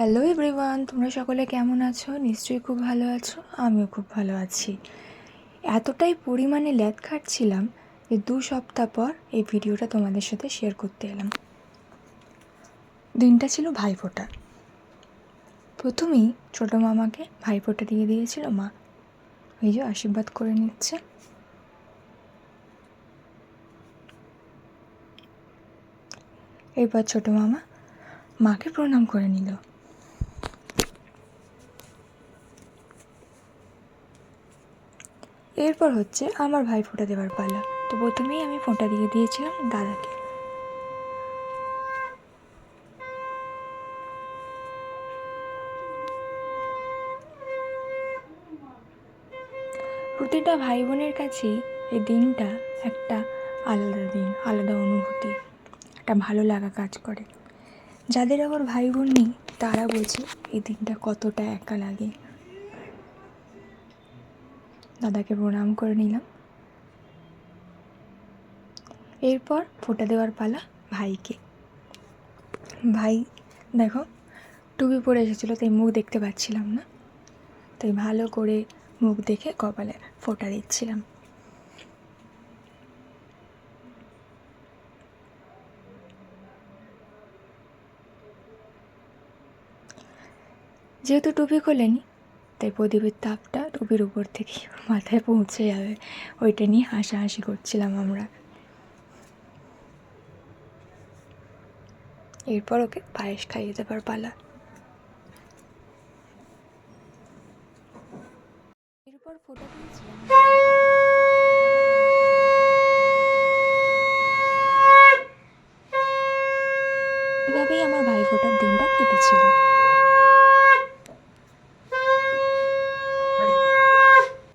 Hello everyone, তোমরা সকলে কেমন আছো? নিশ্চয়ই খুব ভালো আছো। আমিও খুব ভালো আছি। এতটাই পরিমাণে ল্যাদ খাচ্ছিলাম যে 2 সপ্তাহ পর এই ভিডিওটা তোমাদের সাথে শেয়ার করতে এলাম। দিনটা ছিল ভাইফোঁটা। প্রথমেই ছোটো মামাকে ভাইফোঁটা দিয়ে দিয়েছিল মা। এই যে আশীর্বাদ করে নিচ্ছে। এরপর ছোটো মামা মাকে প্রণাম করে নিল। এরপর হচ্ছে আমার ভাই ফোঁটা দেওয়ার পালা। তো প্রথমেই আমি ফোঁটা দিয়ে দিয়েছিলাম দাদাকে। প্রতিটা ভাই বোনের কাছেই এই দিনটা একটা আলাদা দিন, আলাদা অনুভূতি, একটা ভালো লাগা কাজ করে। যাদের আবার ভাই বোন নেই তারা বোঝে এই দিনটা কতটা একা লাগে। দাদাকে প্রণাম করে নিলাম। এরপর ফোঁটা দেওয়ার পালা ভাইকে। ভাই দেখো টুপি পরে এসেছিলো, তাই মুখ দেখতে পাচ্ছিলাম না, তাই ভালো করে মুখ দেখে কপালে ফোঁটা দিচ্ছিলাম। যেহেতু টুপি খোলেনি তাই প্রদীপের তাপটা টুপির উপর থেকে মাথায় পৌঁছে যাবে, ওইটা নিয়ে হাসাহাসি করছিলাম আমরা। এরপর ওকে পায়েস খাইয়ে দেবার পালা। এরপর ফোঁটা দিয়েছিলাম। এভাবেই আমার ভাইফোঁটার দিনটা কেটেছিল।